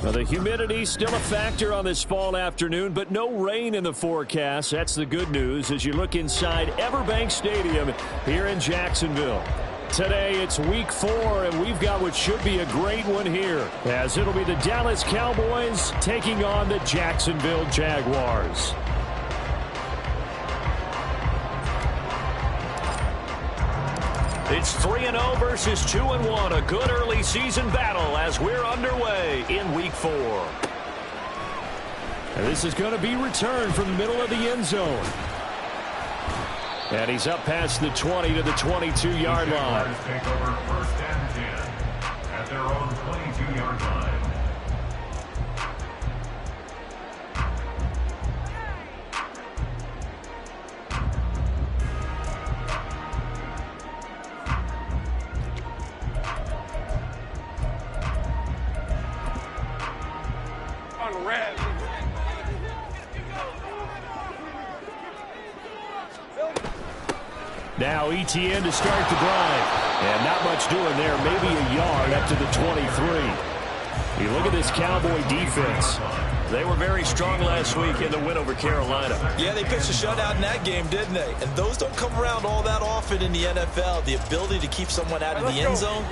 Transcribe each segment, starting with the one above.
Well, the humidity still a factor on this fall afternoon, but no rain in the forecast. That's the good news as you look inside Everbank Stadium here in Jacksonville. Today, it's week 4, and we've got what should be a great one here, as it'll be the Dallas Cowboys taking on the Jacksonville Jaguars. It's 3-0 versus 2-1, a good early season battle as we're underway in week 4. And this is going to be returned from the middle of the end zone. And he's up past the 20 to the 22-yard line. Take over first and 10 at their own 22-yard line. Now ETN to start the drive. And not much doing there. Maybe a yard up to the 23. You look at this Cowboy defense. They were very strong last week in the win over Carolina. Yeah, they pitched a shutout in that game, didn't they? And those don't come around all that often in the NFL. The ability to keep someone out of the end zone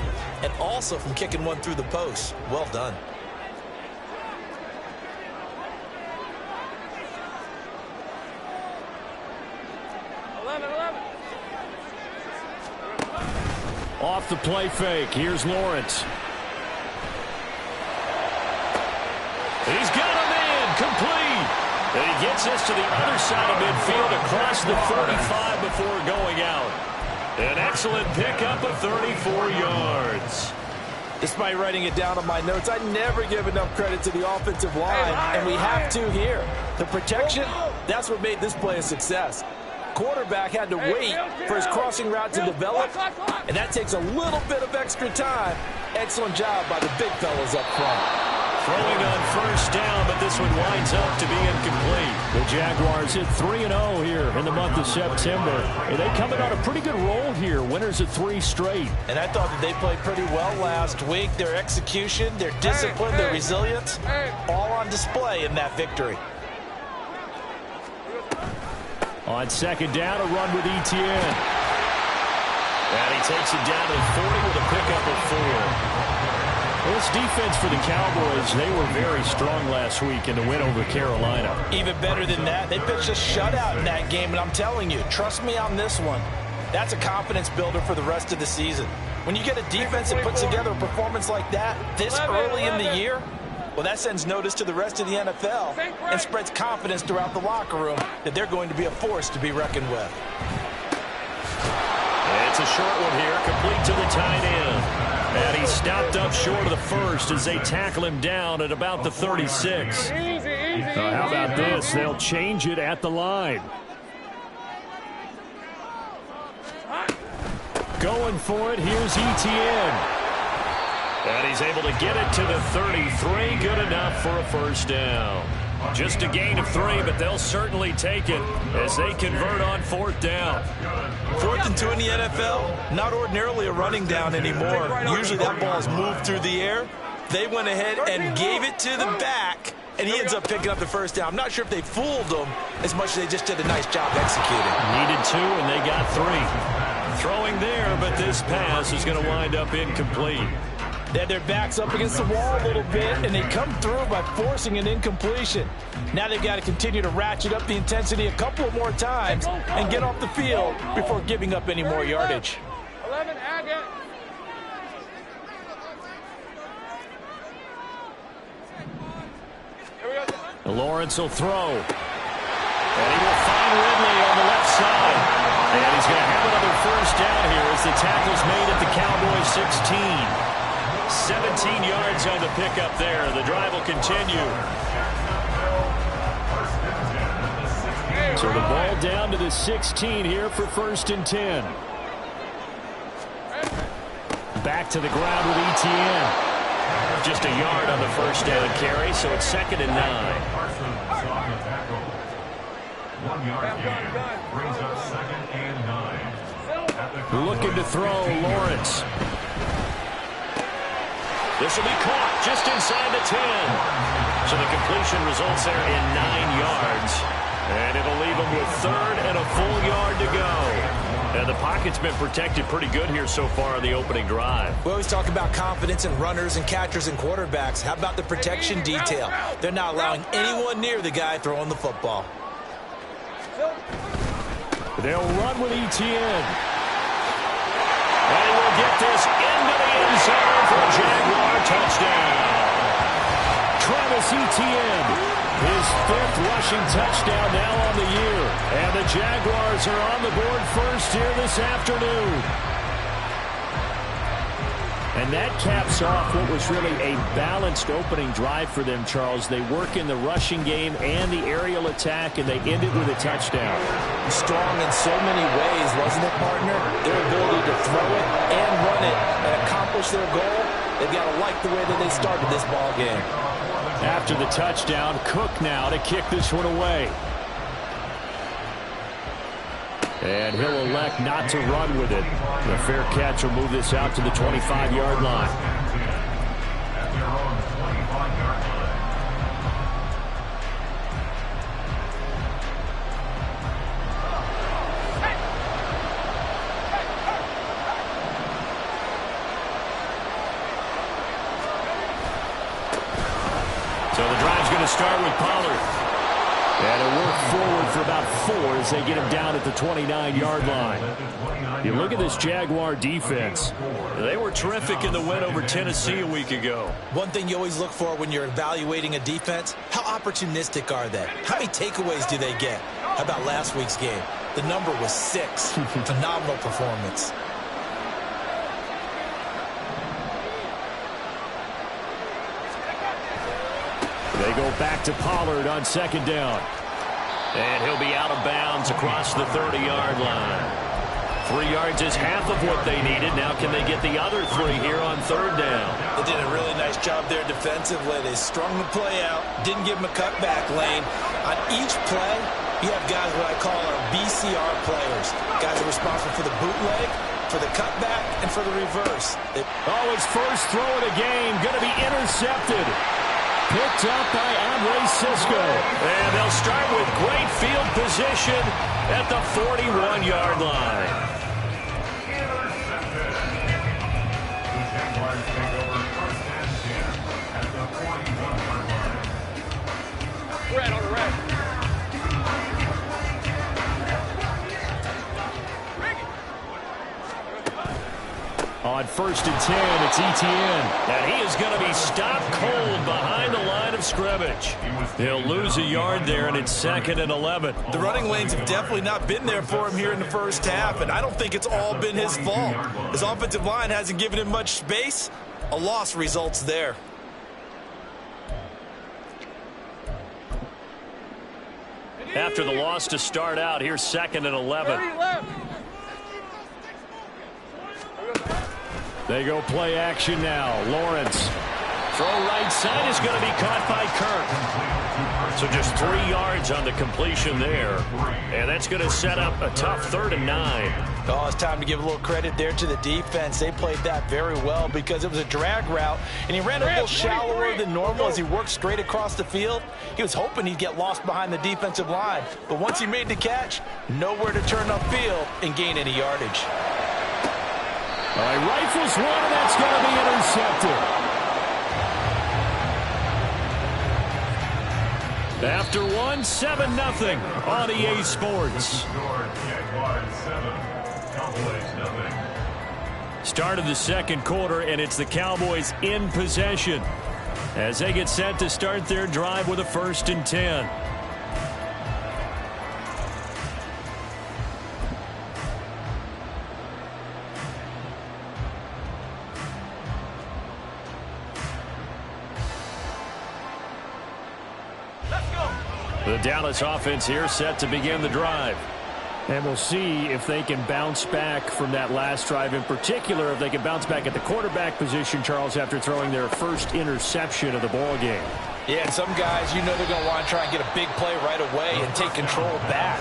and also from kicking one through the post. Well done. Off the play fake. Here's Lawrence. He's got him in. Complete. And he gets this to the other side of midfield across the 45 before going out. An excellent pickup of 34 yards. Despite writing it down on my notes, I never give enough credit to the offensive line, and we have to here. The protection, that's what made this play a success. Quarterback had to wait for his crossing route to develop, and that takes a little bit of extra time. Excellent job by the big fellas up front. Throwing on first down, but this one winds up to be incomplete. The Jaguars hit 3-0 here in the month of September. And they coming on a pretty good roll here, winners of 3 straight. And I thought that they played pretty well last week. Their execution, their discipline, their resilience, all on display in that victory. On second down, a run with ETN. And he takes it down to the 40 with a pickup of 4. This defense for the Cowboys, they were very strong last week in the win over Carolina. Even better than that, they pitched a shutout in that game, and I'm telling you, trust me on this one. That's a confidence builder for the rest of the season. When you get a defense that puts together a performance like that this early in the year, well, that sends notice to the rest of the NFL and spreads confidence throughout the locker room that they're going to be a force to be reckoned with. It's a short one here, complete to the tight end. And he stopped up short of the first as they tackle him down at about the 36. How about this? They'll change it at the line. Going for it, here's ETN. And he's able to get it to the 33. Good enough for a first down. Just a gain of 3, but they'll certainly take it as they convert on 4th down. 4th and 2 in the NFL, not ordinarily a running down anymore. Usually that ball is moved through the air. They went ahead and gave it to the back, and he ends up picking up the first down. I'm not sure if they fooled him as much as they just did a nice job executing. Needed 2, and they got 3. Throwing there, but this pass is going to wind up incomplete. They had their backs up against the wall a little bit, and they come through by forcing an incompletion. Now they've got to continue to ratchet up the intensity a couple of more times and get off the field before giving up any more yardage. 11, Agate. Lawrence will throw. And he will find Ridley on the left side. And he's going to have another first down here as the tackle's made at the Cowboys 16. 17 yards on the pickup there. The drive will continue. So the ball down to the 16 here for 1st and 10. Back to the ground with ETN. Just a yard on the first down carry, so it's 2nd and 9. 1 yard gain brings up 2nd and 9. Looking to throw, Lawrence. This will be caught just inside the 10. So the completion results there in 9 yards. And it'll leave them with 3rd and a full yard to go. And the pocket's been protected pretty good here so far on the opening drive. We always talk about confidence in runners and catchers and quarterbacks. How about the protection detail? They're not allowing anyone near the guy throwing the football. They'll run with Etienne. And we'll get this into the end zone for a Jaguar touchdown. Travis Etienne, his 5th rushing touchdown now on the year. And the Jaguars are on the board first here this afternoon. And that caps off what was really a balanced opening drive for them, Charles. They work in the rushing game and the aerial attack, and they end it with a touchdown. Strong in so many ways, wasn't it, partner? Their ability to throw it and run it and accomplish their goal, they've got to like the way that they started this ball game. After the touchdown, Cook now to kick this one away. And he'll elect not to run with it. The fair catch will move this out to the 25-yard line. At their own 25-yard line. So the drive's going to start with Pollard. And it'll work forward for about 4 as they get him down at the 29-yard line. You look at this Jaguar defense. They were terrific in the win over Tennessee a week ago. One thing you always look for when you're evaluating a defense, how opportunistic are they? How many takeaways do they get? How about last week's game? The number was 6. Phenomenal performance. They go back to Pollard on 2nd down. And he'll be out of bounds across the 30-yard line. 3 yards is half of what they needed. Now can they get the other 3 here on 3rd down? They did a really nice job there defensively. They strung the play out, didn't give him a cutback lane. On each play, you have guys what I call our BCR players. Guys are responsible for the bootleg, for the cutback, and for the reverse. His first throw of the game going to be intercepted. Picked up by Andre Cisco. And they'll start with great field position at the 41-yard line. Intercepted. The Jaguars take over 1st and 10 at the 41-yard line. Red on the red. On 1st and 10, it's Etienne. And he is going to be stopped cold behind the line of scrimmage. He'll lose a yard there, and it's 2nd and 11. The running lanes have definitely not been there for him here in the first half, and I don't think it's all been his fault. His offensive line hasn't given him much space. A loss results there. After the loss to start out, here's 2nd and 11. They go play action now. Lawrence. Throw right side is going to be caught by Kirk. So just 3 yards on the completion there. And that's going to set up a tough 3rd and 9. Oh, it's time to give a little credit there to the defense. They played that very well because it was a drag route, and he ran a little shallower than normal as he worked straight across the field. He was hoping he'd get lost behind the defensive line, but once he made the catch, nowhere to turn upfield and gain any yardage. All right, rifles one, and that's going to be intercepted. After one, 7-0 on EA Sports. Start of the second quarter, and it's the Cowboys in possession as they get set to start their drive with a 1st and 10. The Dallas offense here set to begin the drive. And we'll see if they can bounce back from that last drive. In particular, if they can bounce back at the quarterback position, Charles, after throwing their first interception of the ball game. Yeah, and some guys, you know they're going to want to try and get a big play right away and take control back.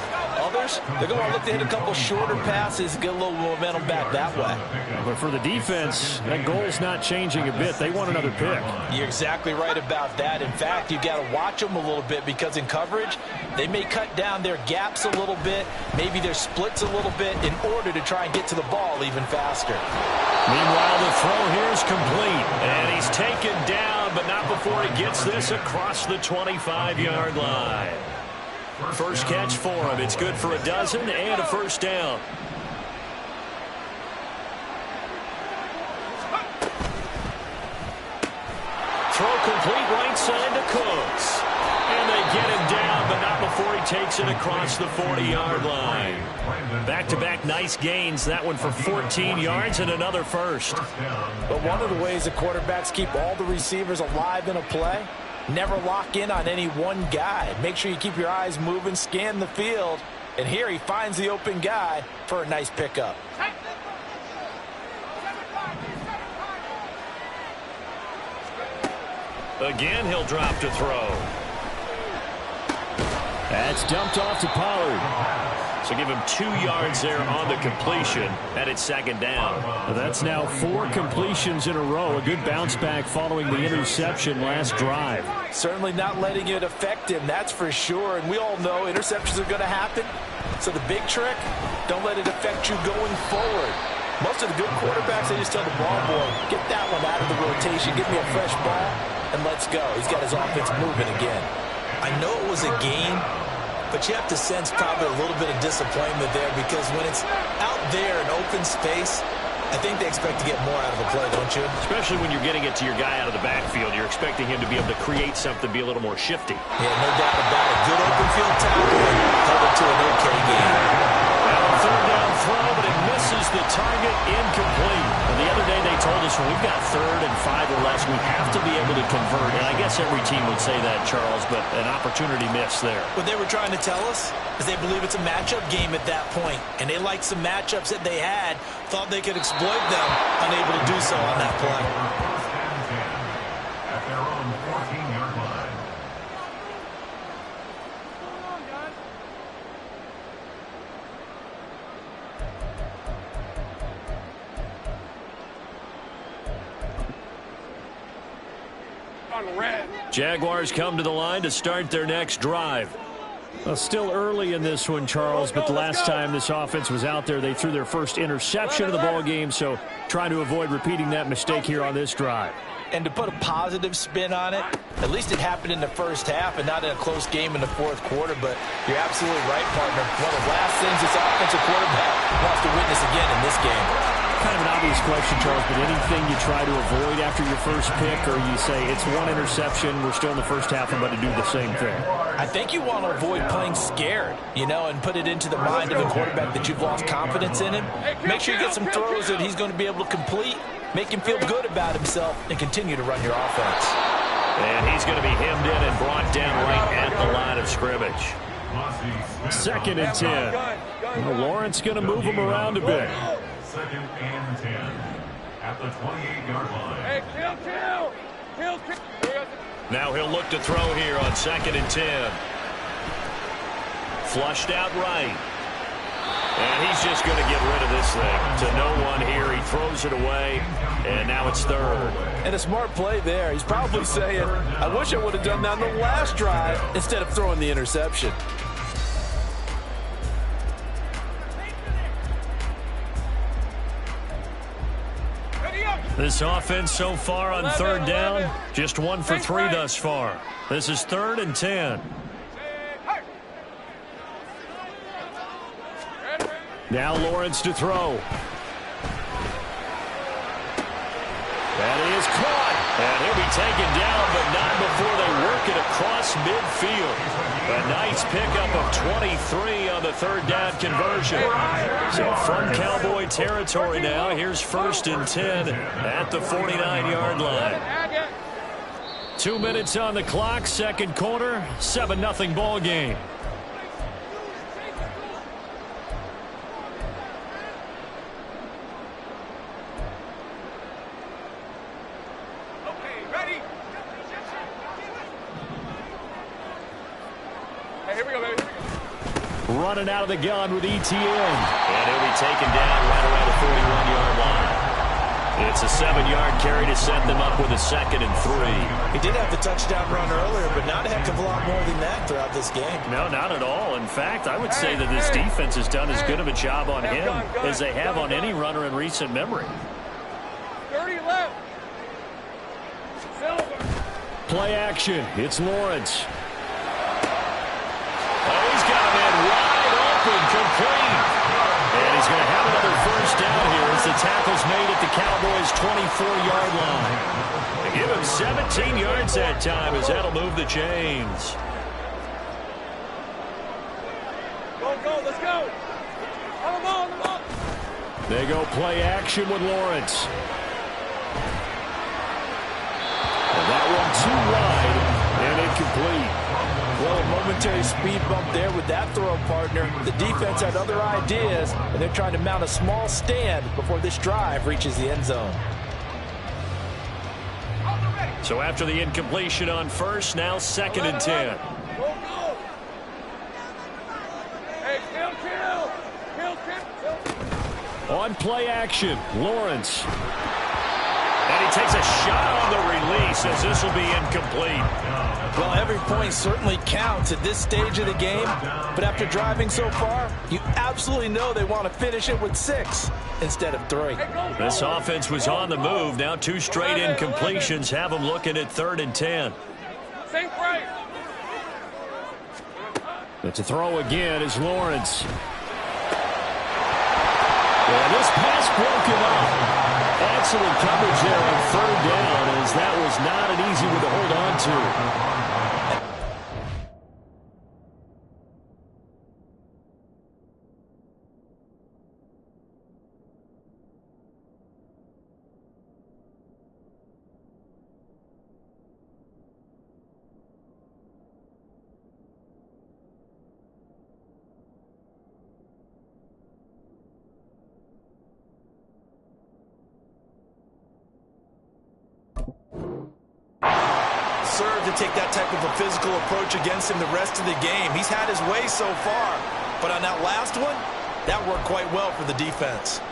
others, they're going to look to hit a couple shorter passes, get a little momentum back that way. But for the defense, that goal's not changing a bit. They want another pick. You're exactly right about that. In fact, you've got to watch them a little bit because in coverage, they may cut down their gaps a little bit, maybe their splits a little bit in order to try and get to the ball even faster. Meanwhile, the throw here is complete. And he's taken down, but not before he gets this across the 25-yard line. First catch for him. It's good for a dozen and a first down. Throw complete right side to Cooks. And they get him down, but not before he takes it across the 40-yard line. Back-to-back nice gains. That one for 14 yards and another first. But one of the ways the quarterbacks keep all the receivers alive in a play, never lock in on any one guy. Make sure you keep your eyes moving, scan the field. And here he finds the open guy for a nice pickup. Again, he'll drop to throw. That's dumped off to Pollard. So give him 2 yards there on the completion, and it's second down. That's now 4 completions in a row. A good bounce back following the interception last drive. Certainly not letting it affect him, that's for sure. And we all know interceptions are going to happen. So the big trick, don't let it affect you going forward. Most of the good quarterbacks, they just tell the ball boy, get that one out of the rotation, give me a fresh ball, and let's go. He's got his offense moving again. I know it was a game, but you have to sense probably a little bit of disappointment there because when it's out there in open space, I think they expect to get more out of a play, don't you? Especially when you're getting it to your guy out of the backfield. You're expecting him to be able to create something, be a little more shifty. Yeah, no doubt about it. Good open field tackle and held it to an okay game. Now a third down throw, but it misses the target, incomplete. And the other day they told us when we've got 3rd and 5 or less, we have to be able to convert. And I guess every team would say that, Charles, but an opportunity missed there. What they were trying to tell us is they believe it's a matchup game at that point, and they liked some matchups that they had, thought they could exploit them, unable to do so on that play. First and 10 at their own 14-yard line. Jaguars come to the line to start their next drive. Well, still early in this one, Charles, but the last time this offense was out there, they threw their first interception of the ball game, so trying to avoid repeating that mistake here on this drive. And to put a positive spin on it, at least it happened in the first half and not in a close game in the fourth quarter, but you're absolutely right, partner. One of the last things this offensive quarterback wants to witness again in this game. Kind of an obvious question, Charles, but anything you try to avoid after your first pick, or you say it's one interception, we're still in the first half, I'm about to do the same thing? I think you want to avoid playing scared, you know, and put it into the mind of the quarterback that you've lost confidence in him. Make sure you get some throws that he's going to be able to complete, make him feel good about himself, and continue to run your offense. And he's going to be hemmed in and brought down right at the line of scrimmage. 2nd and 10. Well, Lawrence going to move him around a bit. 2nd and 10 at the 28-yard line. Now he'll look to throw here on 2nd and 10. Flushed out right. And he's just going to get rid of this thing to no one here. He throws it away, and now it's 3rd. And a smart play there. He's probably saying, I wish I would have done that on the last drive instead of throwing the interception. This offense so far on 3rd down, just 1 for 3 thus far. This is 3rd and 10. Now Lawrence to throw. And he is caught. And he'll be taken down, but not before they work it across midfield. A nice pickup of 23 on the 3rd down conversion. So from Cowboy territory now, here's 1st and 10 at the 49-yard line. 2 minutes on the clock, 2nd quarter, 7-0 ball game. running out of the gun with ETN. And he'll be taken down right around the 41-yard line. It's a 7-yard carry to set them up with a 2nd and 3. He did have the touchdown run earlier, but not a heck of a lot more than that throughout this game. No, not at all. In fact, I would say that this defense has done as good of a job on him as they have on any runner in recent memory. 30 left. Silver. Play action. It's Lawrence. Oh, he's got a man wide open, complete. And he's going to have another first down here as the tackle's made at the Cowboys' 24-yard line. They give him 17 yards that time as that'll move the chains. Go, let's go. On the ball. They go play action with Lawrence. And that one too wide and incomplete. Well, a momentary speed bump there with that throw, partner. The defense had other ideas, and they're trying to mount a small stand before this drive reaches the end zone. So after the incompletion on first, now 2nd and 10. Go. Hey, kill. On play action, Lawrence. And he takes a shot on the release as this will be incomplete. Well, every point certainly counts at this stage of the game, but after driving so far, you absolutely know they want to finish it with 6 instead of 3. This offense was on the move. Now 2 straight incompletions have them looking at 3rd and 10. Sink right. But to throw again is Lawrence. And this pass broken up. Excellent coverage there on 3rd down, as that was not an easy one to hold on to. Serve to take that type of a physical approach against him the rest of the game. He's had his way so far, but on that last one, that worked quite well for the defense.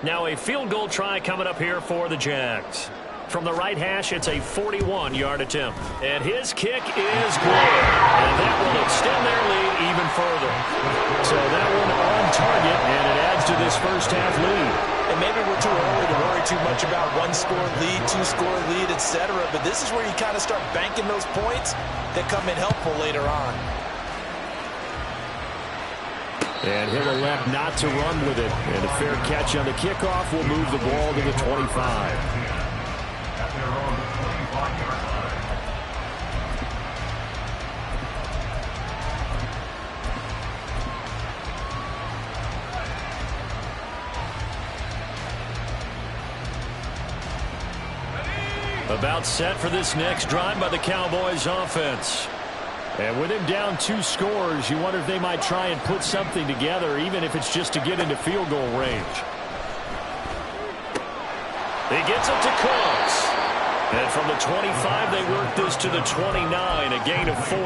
Now a field goal try coming up here for the Jags. From the right hash, it's a 41-yard attempt. And his kick is good. And that will extend their lead even further. So that one on target, and it adds to this first half lead. And maybe we're too early to worry too much about 1-score lead, 2-score lead, etc. But this is where you kind of start banking those points that come in helpful later on. And he'll elect not to run with it. And a fair catch on the kickoff will move the ball to the 25. About set for this next drive by the Cowboys offense. And with him down 2 scores, you wonder if they might try and put something together, even if it's just to get into field goal range. He gets it to Cooks. And from the 25, they work this to the 29, a gain of 4.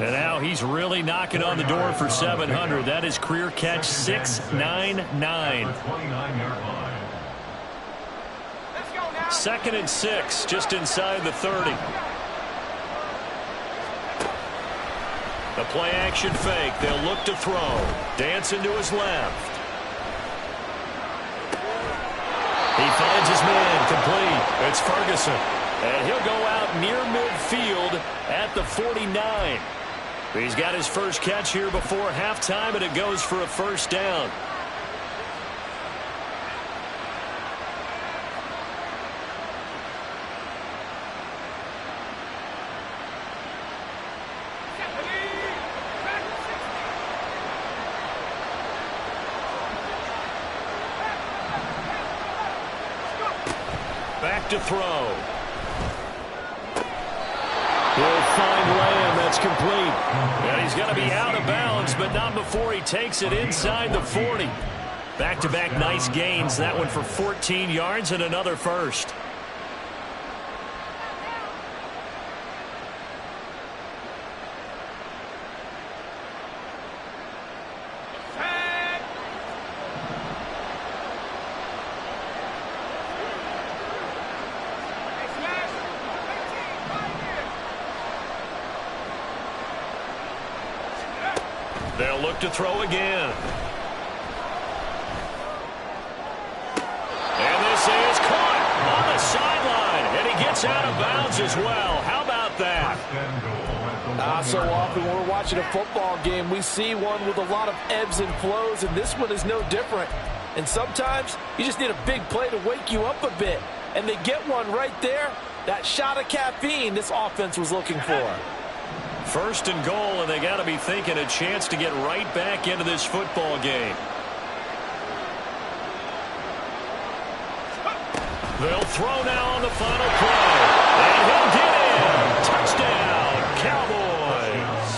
And now he's really knocking on the door for 700. That is career catch 699. 2nd and 6, just inside the 30. A play action fake. They'll look to throw. Dancing to his left. He finds his man complete. It's Ferguson. And he'll go out near midfield at the 49. He's got his first catch here before halftime, and it goes for a first down. Back to throw. He'll find Lamb. That's complete. And he's going to be out of bounds, but not before he takes it inside the 40. Back-to-back nice gains. That one for 14 yards and another first. They'll look to throw again. And this is caught on the sideline. And he gets out of bounds as well. How about that? So often when we're watching a football game, we see one with a lot of ebbs and flows, and this one is no different. And sometimes you just need a big play to wake you up a bit. And they get one right there. That shot of caffeine this offense was looking for. First and goal, and they got to be thinking a chance to get right back into this football game. They'll throw now on the final play. And he'll get in. Touchdown, Cowboys.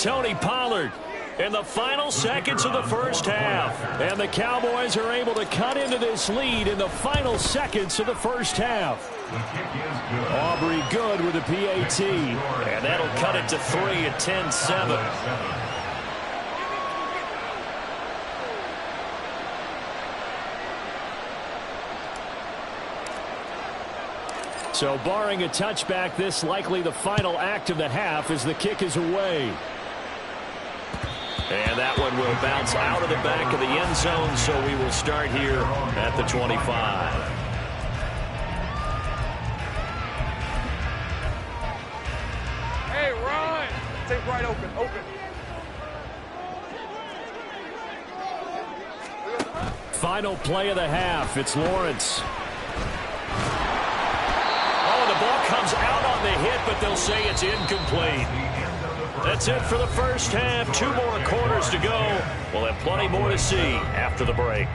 Tony Pollard in the final seconds of the first half. And the Cowboys are able to cut into this lead in the final seconds of the first half. Aubrey good with a PAT. And that'll cut it to 3 at 10-7. So barring a touchback, this likely the final act of the half as the kick is away. And that one will bounce out of the back of the end zone, so we will start here at the 25. Hey, run! Take right open, Final play of the half. It's Lawrence. Oh, the ball comes out on the hit, but they'll say it's incomplete. That's it for the first half. 2 more quarters to go. We'll have plenty more to see after the break.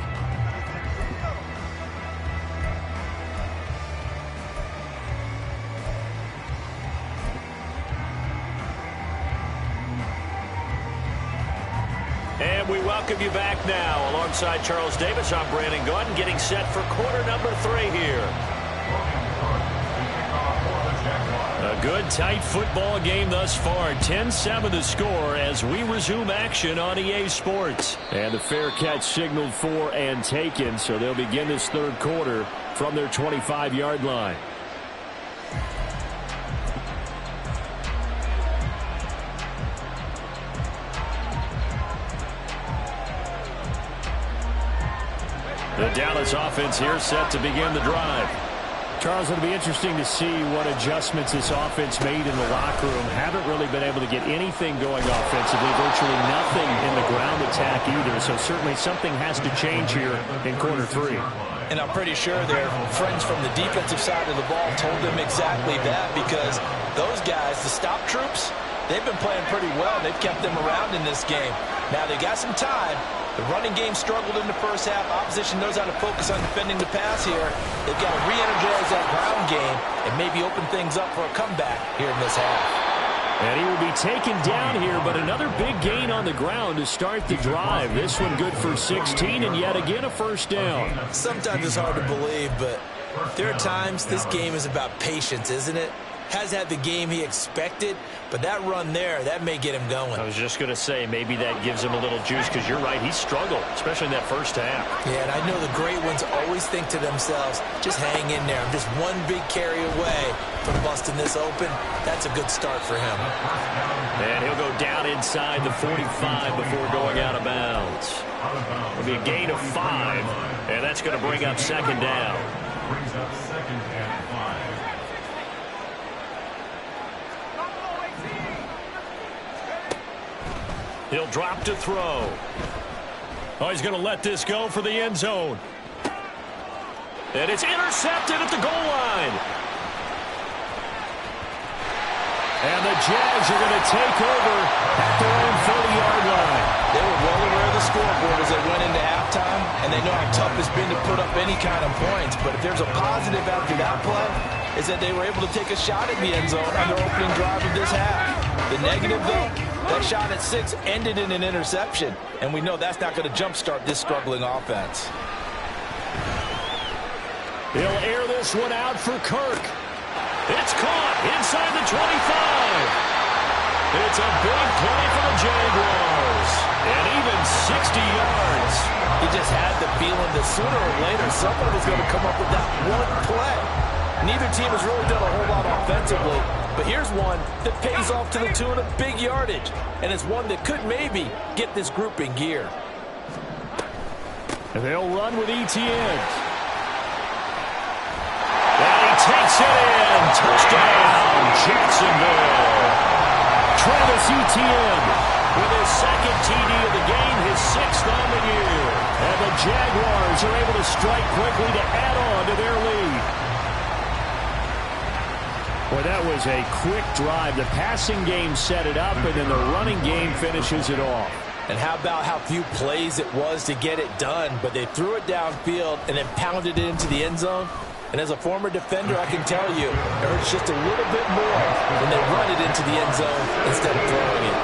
And we welcome you back now. Alongside Charles Davis, I'm Brandon Gaudin, getting set for quarter number 3 here. A good, tight football game thus far. 10-7 the score as we resume action on EA Sports. And the fair catch signaled for and taken, so they'll begin this third quarter from their 25-yard line. The Dallas offense here set to begin the drive. Charles, it'll be interesting to see what adjustments this offense made in the locker room. Haven't really been able to get anything going offensively, virtually nothing in the ground attack either. So certainly something has to change here in quarter 3. And I'm pretty sure their friends from the defensive side of the ball told them exactly that, because those guys, the stop troops, they've been playing pretty well. They've kept them around in this game. Now they got some time. The running game struggled in the first half. Opposition knows how to focus on defending the pass here. They've got to re-energize that ground game and maybe open things up for a comeback here in this half. And he will be taken down here, but another big gain on the ground to start the drive. This one good for 16, and yet again a first down. Sometimes it's hard to believe, but there are times this game is about patience, isn't it? Has had the game he expected, but that run there, that may get him going. I was just going to say, maybe that gives him a little juice, because you're right, he struggled, especially in that first half. Yeah, and I know the great ones always think to themselves, just hang in there. I'm just one big carry away from busting this open. That's a good start for him. And he'll go down inside the 45 before going out of bounds. It'll be a gain of 5, and that's going to bring up second down. Brings up 2nd and 5. He'll drop to throw. Oh, he's going to let this go for the end zone. And it's intercepted at the goal line. And the Jags are going to take over at their own 40-yard line. They were well aware of the scoreboard as they went into halftime, and they know how tough it's been to put up any kind of points. But if there's a positive after that play, is that they were able to take a shot at the end zone on their opening drive of this half. The negative, though, that shot at 6 ended in an interception, and we know that's not going to jumpstart this struggling offense. He'll air this one out for Kirk. It's caught inside the 25. It's a big play for the Jaguars. And even 60 yards. He just had the feeling that sooner or later someone was going to come up with that one play. Neither team has really done a whole lot offensively, But here's one that pays off to the tune of big yardage, and it's one that could maybe get this group in gear. They'll run with Etienne. And he takes it in. Touchdown, Jacksonville. Travis Etienne with his second TD of the game, his 6th on the year. And the Jaguars are able to strike quickly to add on to their lead. Boy, that was a quick drive. The passing game set it up, and then the running game finishes it off. And how about how few plays it was to get it done, but they threw it downfield and then pounded it into the end zone. And as a former defender, I can tell you, it hurts just a little bit more when they run it into the end zone instead of throwing it.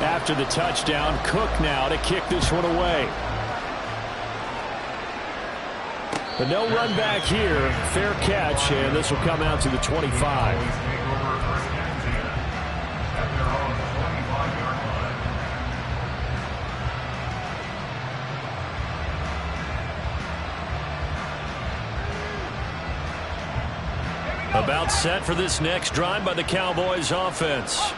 After the touchdown, Cook now to kick this one away. But no run back here. Fair catch, and this will come out to the 25. About set for this next drive by the Cowboys offense.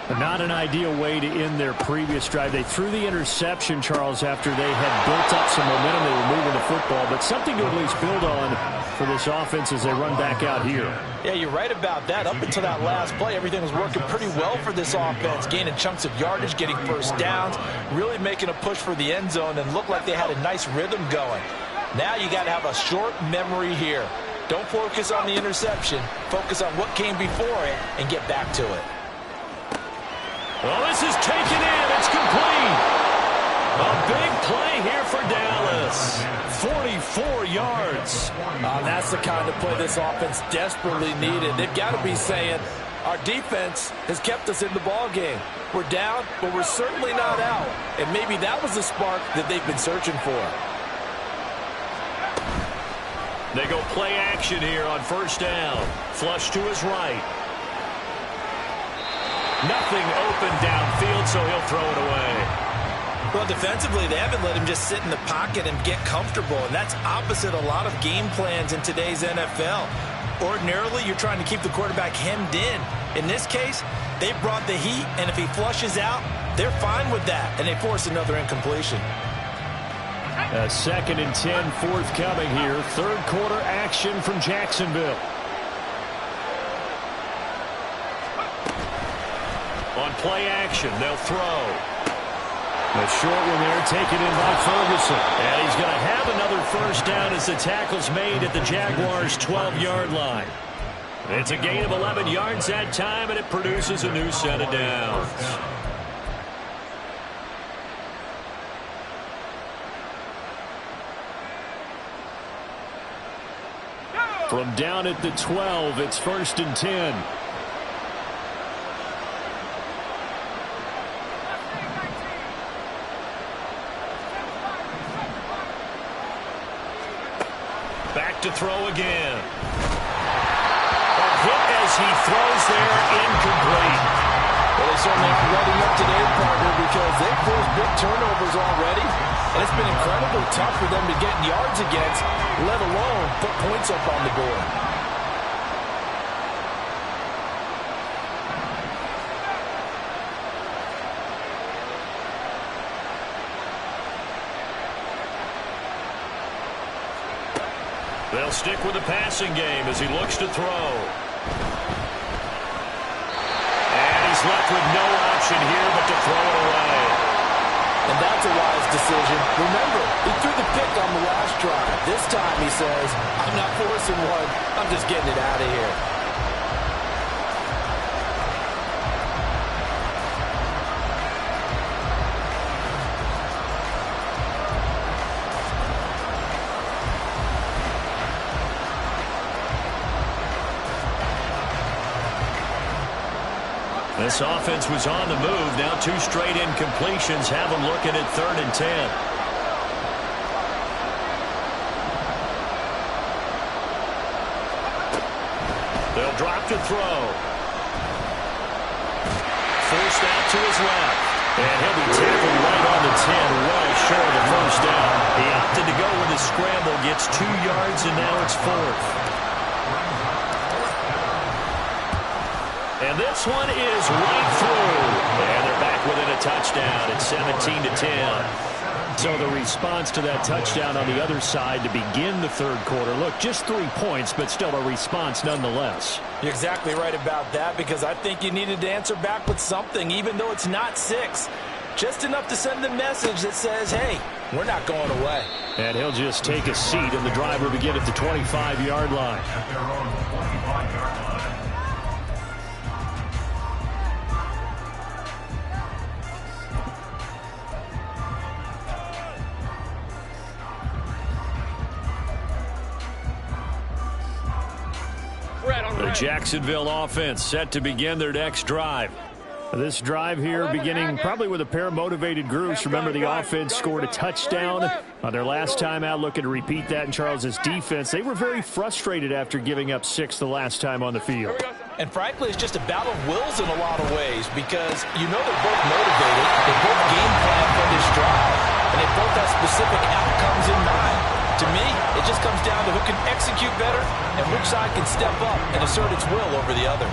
Not an ideal way to end their previous drive. They threw the interception, Charles, after they had built up some momentum. They were moving the football, but something to at least build on for this offense as they run back out here. Yeah, you're right about that. Up until that last play, everything was working pretty well for this offense, gaining chunks of yardage, getting first downs, really making a push for the end zone, and looked like they had a nice rhythm going. Now you got to have a short memory here. Don't focus on the interception. Focus on what came before it and get back to it. Well, this is taken in. It's complete. A big play here for Dallas. 44 yards. That's the kind of play this offense desperately needed. They've got to be saying, our defense has kept us in the ball game. We're down, but we're certainly not out. And maybe that was the spark that they've been searching for. They go play action here on first down. Flush to his right. Nothing open downfield, so he'll throw it away. Well, defensively, they haven't let him just sit in the pocket and get comfortable, and that's opposite a lot of game plans in today's NFL. Ordinarily, you're trying to keep the quarterback hemmed in. In this case, they brought the heat, and if he flushes out, they're fine with that, and they force another incompletion. A 2nd and 10 forthcoming here. Third quarter action from Jacksonville. On play action, they'll throw. The short one there taken in by Ferguson. And he's going to have another first down as the tackle's made at the Jaguars' 12-yard line. It's a gain of 11 yards that time, and it produces a new set of downs. From down at the 12, it's 1st and 10. Back to throw again. A hit as he throws there, incomplete. Well, they certainly aren't ready up today, partner, because they've forced big turnovers already. And it's been incredibly tough for them to get yards against, let alone put points up on the board. They'll stick with the passing game as he looks to throw. And he's left with no option here but to throw it away. And that's a wise decision. Remember, he threw the pick on the last drive. This time he says, I'm not forcing one. I'm just getting it out of here. This offense was on the move. Now 2 straight incompletions have them looking at 3rd and 10. They'll drop to throw. Forced out to his left. And he'll be tackled right on the 10, well short of the first down. He opted to go with his scramble, gets 2 yards, and now it's 4th. And this one is right through. And they're back within a touchdown. It's 17-10. So the response to that touchdown on the other side to begin the 3rd quarter. Look, just 3 points, but still a response nonetheless. You're exactly right about that, because I think you needed to answer back with something, even though it's not 6. Just enough to send the message that says, hey, we're not going away. And he'll just take a seat, and the drive will begin at the 25-yard line. At their own 25-yard line. The Jacksonville offense set to begin their next drive. This drive here beginning probably with a pair of motivated groups. Remember, the offense scored a touchdown on their last time out, looking to repeat that in Charles's defense. They were very frustrated after giving up 6 the last time on the field. And frankly, it's just a battle of wills in a lot of ways, because you know they're both motivated. They both game plan for this drive, and they both have specific outcomes in mind. To me, it just comes down to who can execute better and which side can step up and assert its will over the other.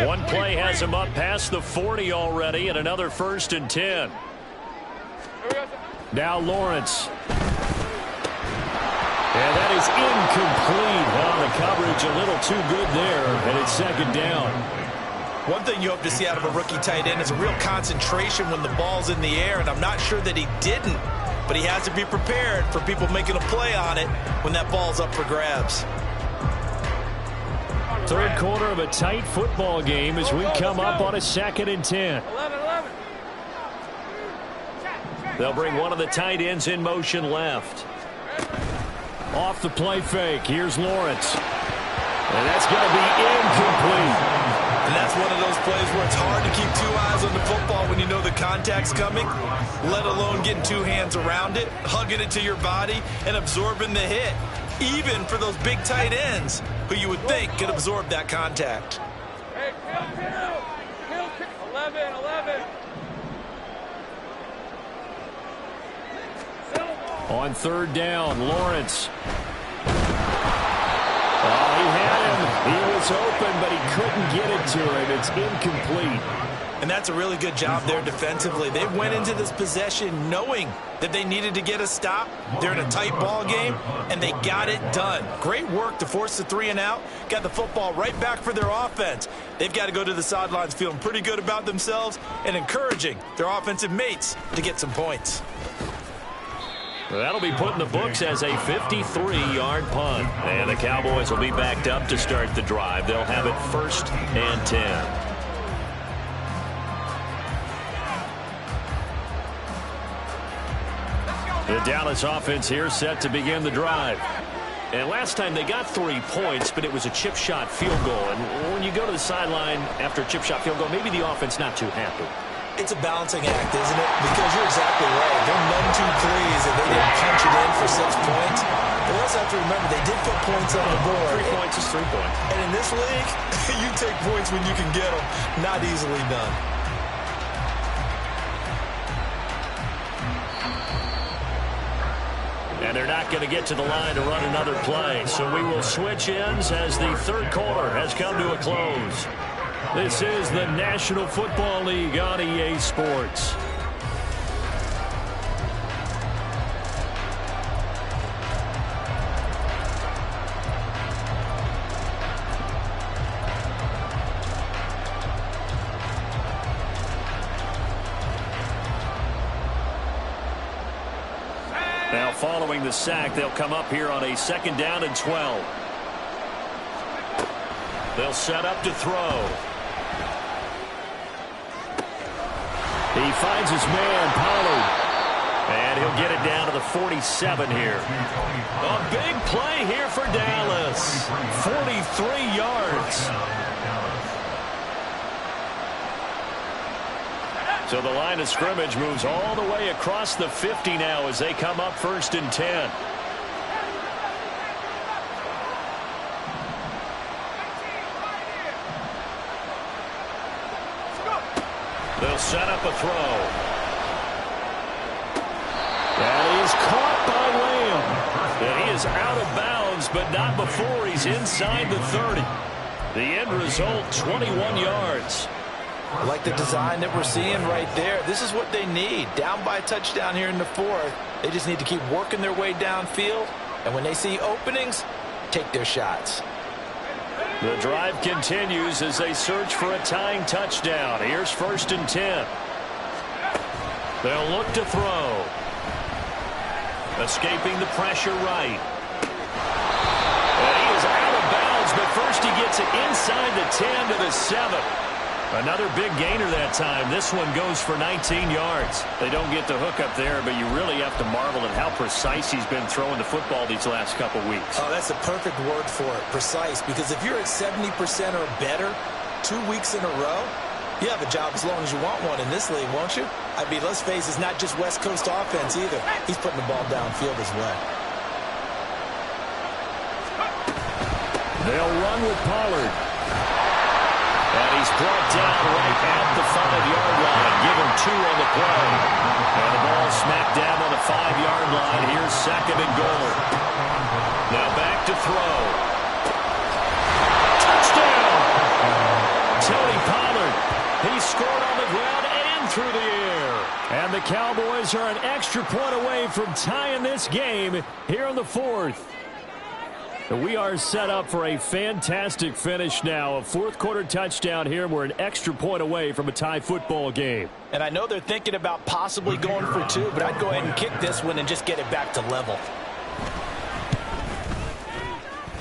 One play has him up past the 40 already, and another 1st and 10. Now Lawrence. And that is incomplete. Well, the coverage a little too good there, and it's 2nd down. One thing you hope to see out of a rookie tight end is a real concentration when the ball's in the air, and I'm not sure that he didn't, but he has to be prepared for people making a play on it when that ball's up for grabs. 3rd quarter of a tight football game as we come up on a 2nd and 10. 11. They'll bring one of the tight ends in motion left. Off the play fake, here's Lawrence. And that's going to be incomplete. And that's one of those plays where it's hard to keep 2 eyes on the football when you know the contact's coming, let alone getting 2 hands around it, hugging it to your body, and absorbing the hit, even for those big tight ends who you would think could absorb that contact. Hey, kill. 11. On 3rd down, Lawrence. Oh, he had him. He was open, but he couldn't get it to him. It's incomplete. And that's a really good job there defensively. They went into this possession knowing that they needed to get a stop. They're in a tight ball game, and they got it done. Great work to force the 3 and out. Got the football right back for their offense. They've got to go to the sidelines feeling pretty good about themselves and encouraging their offensive mates to get some points. That'll be put in the books as a 53-yard punt. And the Cowboys will be backed up to start the drive. They'll have it 1st and 10. The Dallas offense here set to begin the drive. And last time they got 3 points, but it was a chip shot field goal. And when you go to the sideline after a chip shot field goal, maybe the offense not too happy. It's a balancing act, isn't it? Because you're exactly right. They're none too pleased that they didn't punch it in for 6 points. But we also have to remember they did put points on the board. 3 points is 3 points. And in this league, you take points when you can get them. Not easily done. And they're not going to get to the line to run another play. So we will switch ends as the 3rd quarter has come to a close. This is the National Football League on EA Sports. Now following the sack, they'll come up here on a 2nd down and 12. They'll set up to throw. He finds his man, Pollard. get it down to the 47 here. A big play here for Dallas. 43 yards. So the line of scrimmage moves all the way across the 50 now as they come up 1st and 10. They'll set up a throw. And he's caught by Lamb. And he is out of bounds, but not before he's inside the 30. The end result, 21 yards. I like the design that we're seeing right there. This is what they need. Down by a touchdown here in the 4th. They just need to keep working their way downfield. And when they see openings, take their shots. The drive continues as they search for a tying touchdown. Here's 1st and 10. They'll look to throw. Escaping the pressure right. And he is out of bounds, but first he gets it inside the 10 to the 7. Another big gainer that time. This one goes for 19 yards. They don't get the hook up there, but you really have to marvel at how precise he's been throwing the football these last couple weeks. Oh, that's a perfect word for it, precise, because if you're at 70% or better 2 weeks in a row, you have a job as long as you want one in this league, won't you? I mean, let's face it, it's not just West Coast offense either. He's putting the ball downfield as well. They'll run with Pollard. And he's brought down right at the 5-yard line. Give him 2 on the play. And the ball smacked down on the 5-yard line. Here's 2nd and goal. Now back to throw. Touchdown! Tony Pollard. He scored on the ground and through the air. And the Cowboys are an extra point away from tying this game here in the 4th. We are set up for a fantastic finish now. A 4th quarter touchdown here. We're an extra point away from a tie football game. And I know they're thinking about possibly going for 2, but I'd go ahead and kick this one and just get it back to level.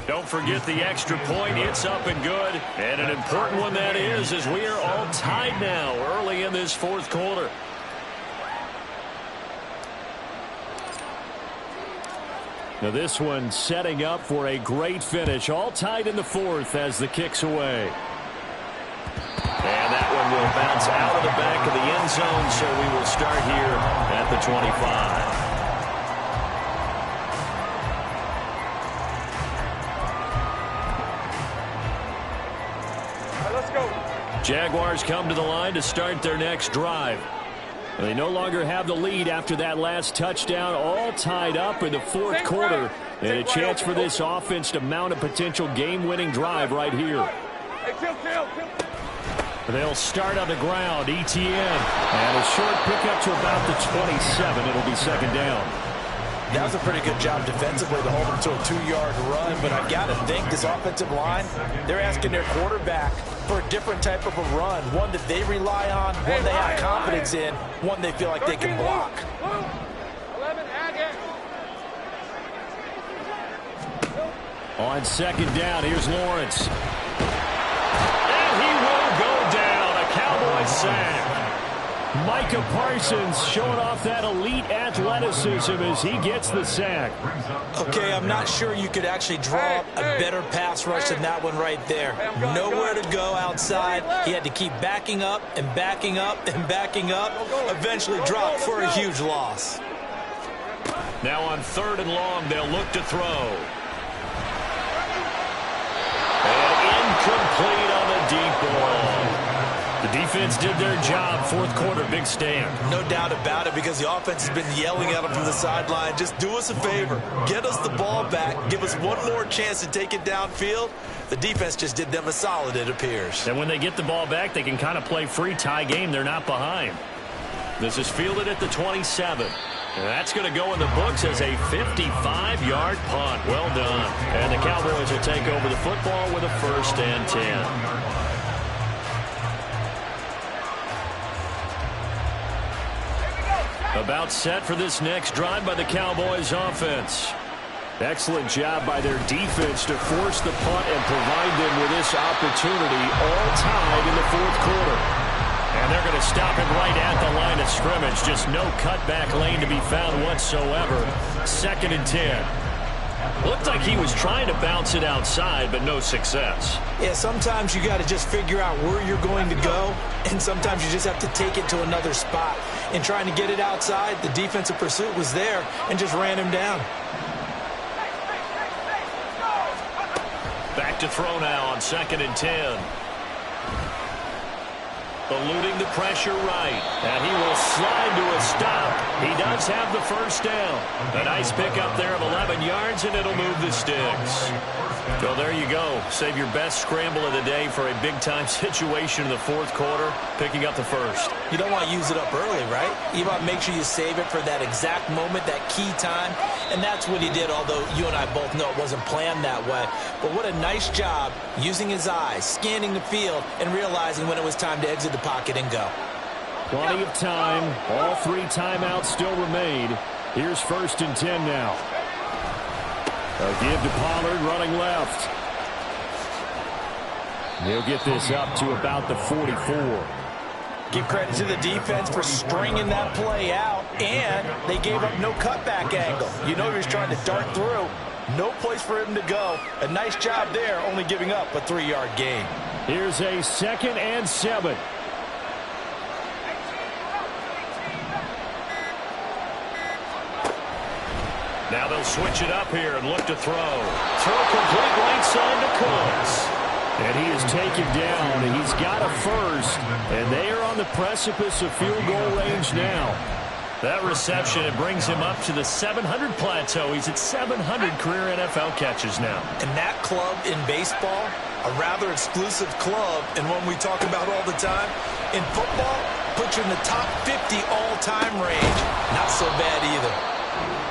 Don't forget the extra point. It's up and good. And an important one that is, as we are all tied now early in this 4th quarter. Now this one setting up for a great finish. All tied in the 4th as the kick's away. And that one will bounce out of the back of the end zone, so we will start here at the 25. Let's go. Jaguars come to the line to start their next drive. They no longer have the lead after that last touchdown, all tied up in the 4th quarter. And a chance for this offense to mount a potential game-winning drive right here. They'll start on the ground, ETN. And a short pickup to about the 27. It'll be 2nd down. That was a pretty good job defensively to hold him to a 2-yard run, but I've got to think this offensive line, they're asking their quarterback for a different type of a run, one that they rely on, one they have confidence in, one they feel like they can block. On 2nd down, here's Lawrence. And he will go down, a Cowboys sack. Micah Parsons showing off that elite athleticism as he gets the sack. Okay, I'm not sure you could actually draw a better pass rush than that one right there. Nowhere to go outside. He had to keep backing up and backing up and backing up. Eventually dropped for a huge loss. Now on 3rd and long, they'll look to throw. And incomplete on the deep ball. The defense did their job. 4th quarter, big stand. No doubt about it, because the offense has been yelling at them from the sideline. Just do us a favor. Get us the ball back. Give us one more chance to take it downfield. The defense just did them a solid, it appears. And when they get the ball back, they can kind of play free tie game. They're not behind. This is fielded at the 27. And that's going to go in the books as a 55-yard punt. Well done. And the Cowboys will take over the football with a 1st and 10. About set for this next drive by the Cowboys offense. Excellent job by their defense to force the punt and provide them with this opportunity, all tied in the 4th quarter. And they're going to stop him right at the line of scrimmage. Just no cutback lane to be found whatsoever. 2nd and 10. Looked like he was trying to bounce it outside, but no success. Yeah, sometimes you got to just figure out where you're going to go, and sometimes you just have to take it to another spot. In trying to get it outside, the defensive pursuit was there and just ran him down. Back to throw now on 2nd and 10. Eluding the pressure right. And he will slide to a stop. He does have the first down. A nice pickup there of 11 yards, and it'll move the sticks. So there you go. Save your best scramble of the day for a big-time situation in the 4th quarter, picking up the first. You don't want to use it up early, right? You want to make sure you save it for that exact moment, that key time. And that's what he did, although you and I both know it wasn't planned that way. But what a nice job using his eyes, scanning the field, and realizing when it was time to exit the pocket and go. Plenty of time. All 3 timeouts still remain. Here's 1st and 10 now. A give to Pollard running left. He'll get this up to about the 44. Give credit to the defense for stringing that play out, and they gave up no cutback angle. You know he was trying to dart through. No place for him to go. A nice job there, only giving up a 3-yard gain. Here's a 2nd and 7. Now they'll switch it up here and look to throw. Throw complete right side to Cooks. And he is taken down. He's got a first. And they are on the precipice of field goal range now. That reception, it brings him up to the 700 plateau. He's at 700 career NFL catches now. And that club in baseball, a rather exclusive club, and one we talk about all the time. In football, puts you in the top 50 all-time range. Not so bad either.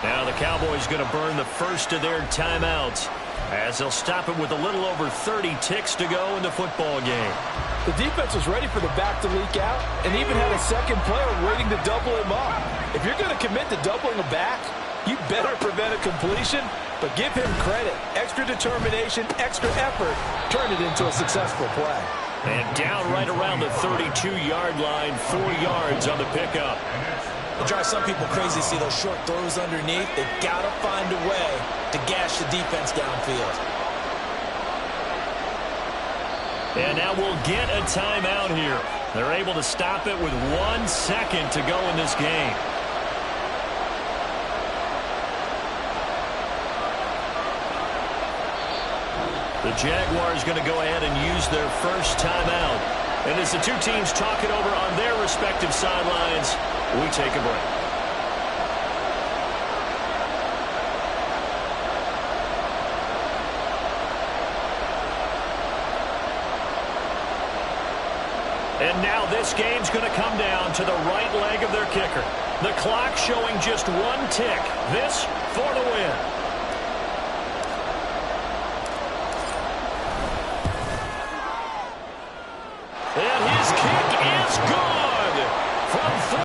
Now the Cowboys going to burn the first of their timeouts as they'll stop it with a little over 30 ticks to go in the football game. The defense was ready for the back to leak out and even had a second player waiting to double him up. If you're going to commit to doubling a back, you better prevent a completion, but give him credit. Extra determination, extra effort, turn it into a successful play. And down right around the 32-yard line, 4 yards on the pickup. It drives some people crazy to see those short throws underneath. They've got to find a way to gash the defense downfield. And now we'll get a timeout here. They're able to stop it with 1 second to go in this game. The Jaguars going to go ahead and use their first timeout. And as the two teams talk it over on their respective sidelines, we take a break. And now this game's going to come down to the right leg of their kicker. The clock showing just 1 tick. This for the win.